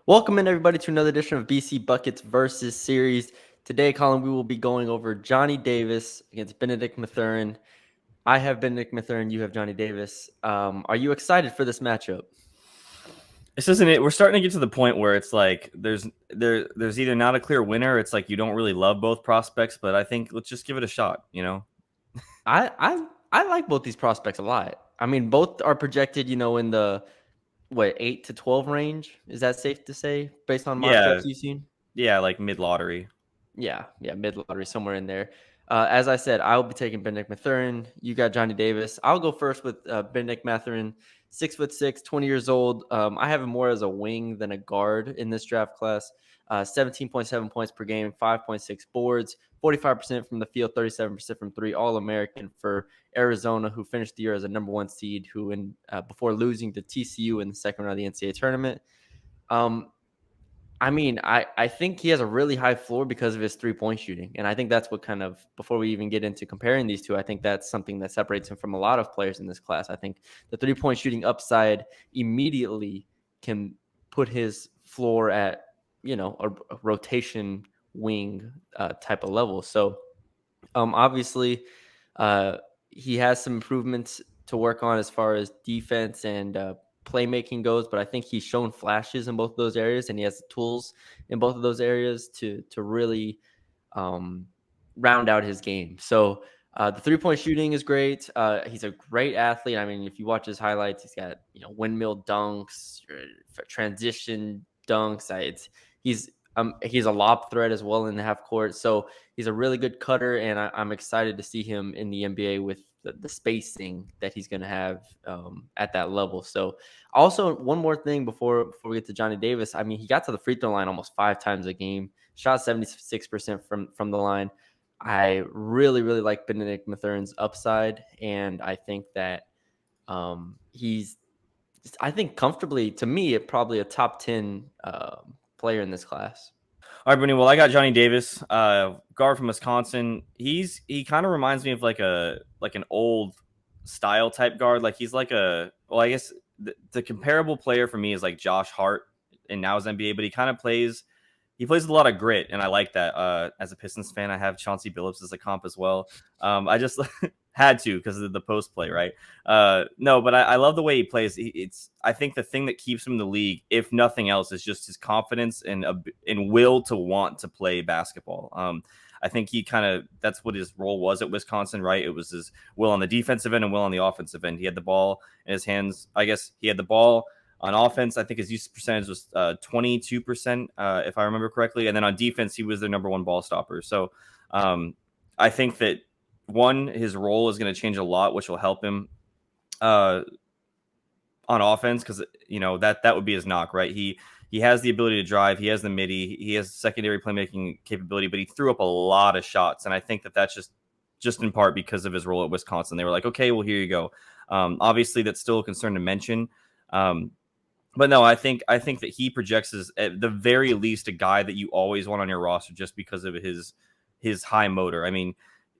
Welcome in everybody to another edition of BC Buckets versus series. Today, Colin, we will be going over Johnny Davis against Bennedict Mathurin. I have Bennedict Mathurin. You have Johnny Davis. Are you excited for this matchup? This isn't it. We're starting to get to the point where it's like there's either not a clear winner. It's like you don't really love both prospects, but I think let's just give it a shot. I like both these prospects a lot. I mean, both are projected, in the 8 to 12 range. Is that safe to say based on mock Yeah, drafts you've seen? yeah, like mid lottery. Yeah, mid lottery somewhere in there. As I said, I'll be taking Bennedict Mathurin. You got Johnny Davis. I'll go first with Bennedict Mathurin, 6'6", 20 years old. I have him more as a wing than a guard in this draft class. 17.7 points per game, 5.6 boards, 45% from the field, 37% from three. All American for Arizona, who finished the year as a number one seed, before losing to TCU in the second round of the NCAA tournament. I think he has a really high floor because of his 3-point shooting. And I think that's what before we even get into comparing these two, I think that's something that separates him from a lot of players in this class. I think the 3-point shooting upside immediately can put his floor at, a rotation wing type of level. So obviously, uh, he has some improvements to work on as far as defense and playmaking goes, but I think he's shown flashes in both of those areas, and he has the tools in both of those areas to really um, round out his game. So the 3-point shooting is great. He's a great athlete. I mean, if you watch his highlights, he's got windmill dunks, transition dunks. He's a lob threat as well in the half court. So he's a really good cutter, and I'm excited to see him in the NBA with the spacing that he's going to have at that level. So, also one more thing before we get to Johnny Davis. I mean, he got to the free throw line almost 5 times a game, shot 76% from the line. I really really like Bennedict Mathurin's upside, and I think that he's I think comfortably to me probably a top 10 player in this class. All right, Brittany. Well, I got Johnny Davis, guard from Wisconsin. He kind of reminds me of like an old style type guard. Like he's like I guess the comparable player for me is like Josh Hart in now's NBA, but he plays with a lot of grit, and I like that. As a Pistons fan, I have Chauncey Billups as a comp as well. I just had to because of the post play, right? No, but I love the way he plays. I think the thing that keeps him in the league, if nothing else, is just his confidence and will to want to play basketball. I think that's what his role was at Wisconsin, right? It was his will on the defensive end and will on the offensive end. He had the ball in his hands. I guess he had the ball on offense. I think his use percentage was 22%, if I remember correctly. And then on defense, he was their number one ball stopper. So I think that his role is going to change a lot, which will help him on offense because that would be his knock, right? He has the ability to drive. He has the midi. He has secondary playmaking capability, but he threw up a lot of shots, and I think that's just in part because of his role at Wisconsin. They were like, okay, well, here you go. Obviously, that's still a concern to mention. But no, I think that he projects as at the very least a guy that you always want on your roster just because of his high motor. I mean,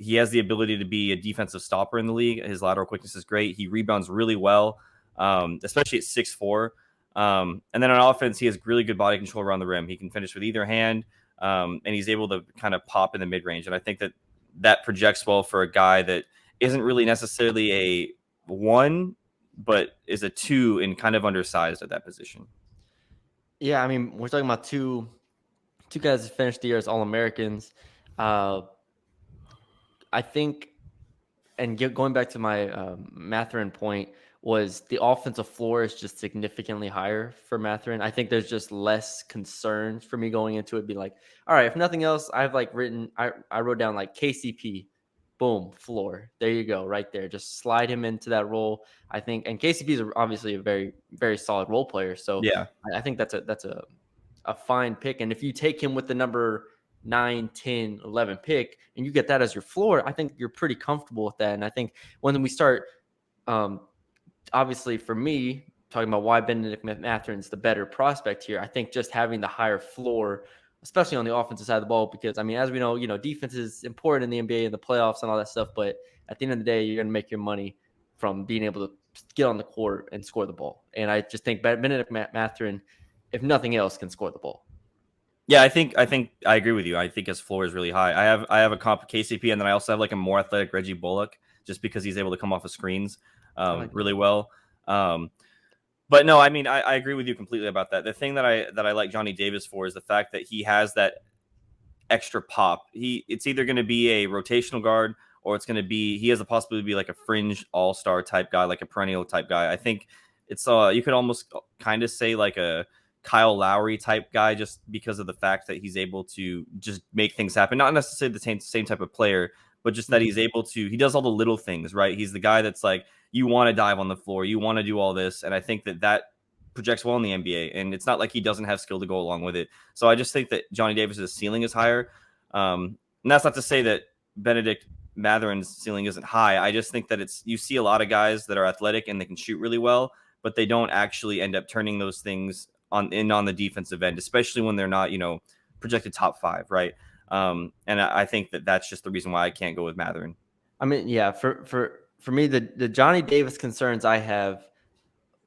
he has the ability to be a defensive stopper in the league. His lateral quickness is great. He rebounds really well, especially at 6'4". And then on offense, he has really good body control around the rim. He can finish with either hand, and he's able to kind of pop in the mid range. And I think that projects well for a guy that isn't really necessarily a one, but is a two and kind of undersized at that position. Yeah, I mean, we're talking about two guys that finished the year as All-Americans. I think, and going back to my Mathurin point, was the offensive floor is just significantly higher for Mathurin. I think there's just less concerns for me going into it. Be like, all right, if nothing else, I wrote down like KCP, boom, floor. There you go, right there. Just slide him into that role. I think, and KCP is obviously a very very solid role player. So Yeah. I think that's a fine pick. And if you take him with the number 9, 10, 11 pick, and you get that as your floor, I think you're pretty comfortable with that. And I think when we start, um, obviously for me, talking about why Bennedict Mathurin's the better prospect here, I think just having the higher floor, especially on the offensive side of the ball, because I mean, as we know, defense is important in the NBA and the playoffs and all that stuff. But at the end of the day, you're going to make your money from being able to get on the court and score the ball. And I just think Bennedict Mathurin if nothing else, can score the ball. Yeah, I think I agree with you. I think his floor is really high. I have a comp KCP, and then I also have like a more athletic Reggie Bullock, just because he's able to come off of screens Like really well. Um, but no, I mean I agree with you completely about that. The thing that I like Johnny Davis for is the fact that he has that extra pop. It's either going to be a rotational guard, or it's going to be he has the possibility to be like a fringe all-star type guy, like a perennial type guy. I think it's you could almost kind of say like a Kyle Lowry type guy, just because of the fact that he's able to just make things happen. Not necessarily the same type of player, but just that he's able to, he does all the little things, right? He's the guy that's like, you want to dive on the floor, you want to do all this. And I think that projects well in the NBA. And it's not like he doesn't have skill to go along with it. So I just think that Johnny Davis's ceiling is higher. And that's not to say that Bennedict Mathurin's ceiling isn't high. I just think that you see a lot of guys that are athletic and they can shoot really well, but they don't actually end up turning those things on the defensive end, especially when they're not, projected top 5, right? And I think that's just the reason why I can't go with Mathurin. I mean, yeah, for me, the Johnny Davis concerns I have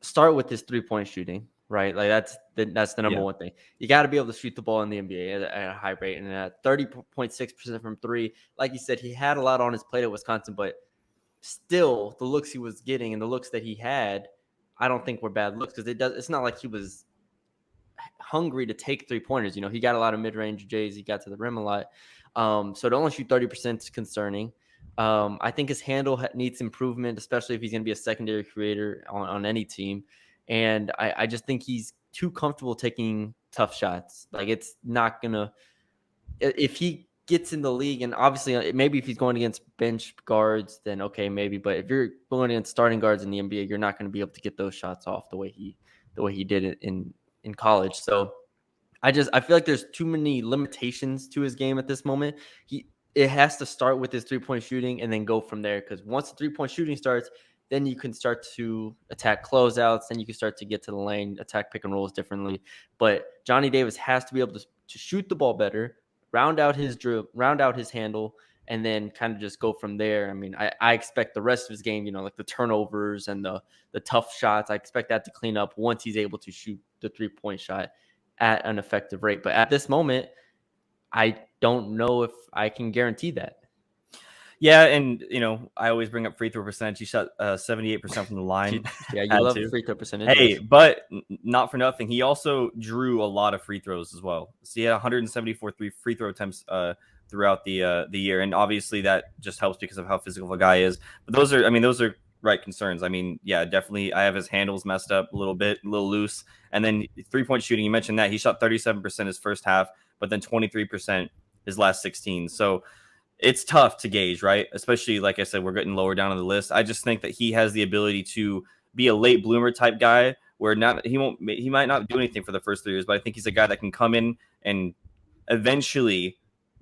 start with this 3-point shooting, right? Like that's the number one thing. You got to be able to shoot the ball in the NBA at a high rate, and at 30.6% from 3. Like you said, he had a lot on his plate at Wisconsin, but still, the looks he was getting and the looks that he had, I don't think were bad looks, because it's not like he was hungry to take 3-pointers. He got a lot of mid-range J's. He got to the rim a lot. So to only shoot 30% is concerning. I think his handle needs improvement, especially if he's going to be a secondary creator on any team. And I just think he's too comfortable taking tough shots. Like, it's not going to – if he gets in the league, and obviously maybe if he's going against bench guards, then okay, maybe. But if you're going against starting guards in the NBA, you're not going to be able to get those shots off the way he did it in college. So I feel like there's too many limitations to his game at this moment. It has to start with his 3-point shooting and then go from there, because once the 3-point shooting starts, then you can start to attack closeouts, then you can start to get to the lane, attack pick and rolls differently. But Johnny Davis has to be able to shoot the ball better, round out his handle, and then kind of just go from there. I mean, I expect the rest of his game, like the turnovers and the tough shots, I expect that to clean up once he's able to shoot the 3-point shot at an effective rate. But at this moment, I don't know if I can guarantee that. Yeah, and I always bring up free throw percentage. He shot 78% from the line. Yeah, you love free throw percentage. Hey, but not for nothing, he also drew a lot of free throws as well. So he had 174 free throw attempts throughout the year, and obviously that just helps because of how physical the guy is. But those are right concerns. I mean, yeah, definitely. I have his handles messed up a little bit, a little loose, and then 3-point shooting. You mentioned that he shot 37% his first half, but then 23% his last 16. So it's tough to gauge, right? Especially, like I said, we're getting lower down on the list. I just think that he has the ability to be a late bloomer type guy, where he might not do anything for the first 3 years, but I think he's a guy that can come in and eventually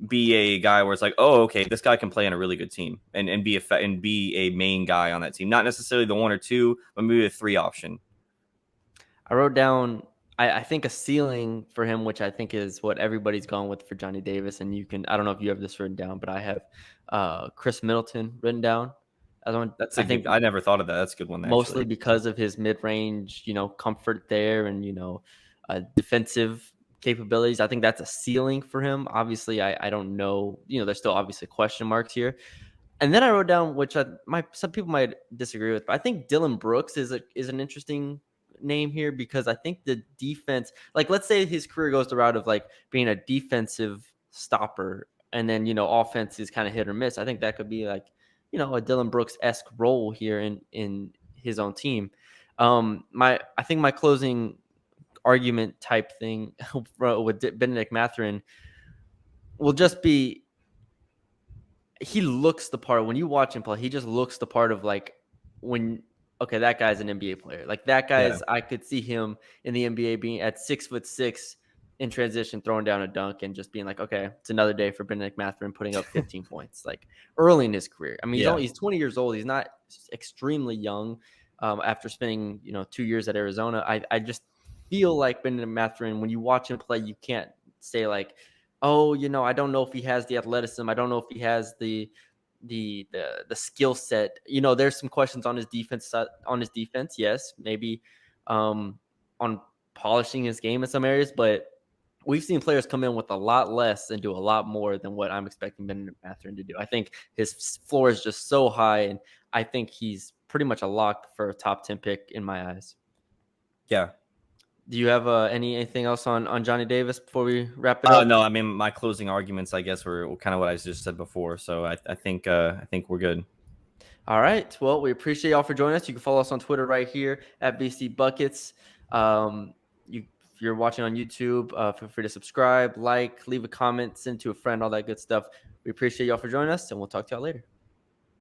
be a guy where it's like, oh, okay, this guy can play on a really good team and be a main guy on that team. Not necessarily the 1 or 2, but maybe a 3 option. I wrote down, I think a ceiling for him, which I think is what everybody's gone with for Johnny Davis. And I don't know if you have this written down, but I have Chris Middleton written down as one. I never thought of that. That's a good one. Mostly because of his mid-range, comfort there, and, defensive capabilities. I think that's a ceiling for him. Obviously, I don't know. There's still obviously question marks here. And then I wrote down, which some people might disagree with, but I think Dylan Brooks is an interesting name here, because I think the defense, like, let's say his career goes the route of like being a defensive stopper, and then offense is kind of hit or miss. I think that could be like a Dylan Brooks-esque role here in his own team. I think my closing argument type thing with Bennedict Mathurin will just be, he looks the part. When you watch him play, he just looks the part of like, okay, that guy's an NBA player. Like, that guy's, I could see him in the NBA being at 6'6" in transition, throwing down a dunk and just being like, okay, it's another day for Bennedict Mathurin putting up 15 points, like, early in his career. I mean, he's 20 years old. He's not extremely young after spending, 2 years at Arizona. I just feel like Bennedict Mathurin, when you watch him play, you can't say like, oh, I don't know if he has the athleticism. I don't know if he has the skill set. There's some questions on his defense. Yes, maybe on polishing his game in some areas, but we've seen players come in with a lot less and do a lot more than what I'm expecting Bennedict Mathurin to do. I think his floor is just so high, and I think he's pretty much a lock for a top 10 pick in my eyes. Yeah. Do you have anything else on Johnny Davis before we wrap it up? No, I mean, my closing arguments, I guess, were kind of what I just said before. So I think we're good. All right. Well, we appreciate y'all for joining us. You can follow us on Twitter right here at BC Buckets. If you're watching on YouTube, feel free to subscribe, like, leave a comment, send to a friend, all that good stuff. We appreciate y'all for joining us, and we'll talk to y'all later.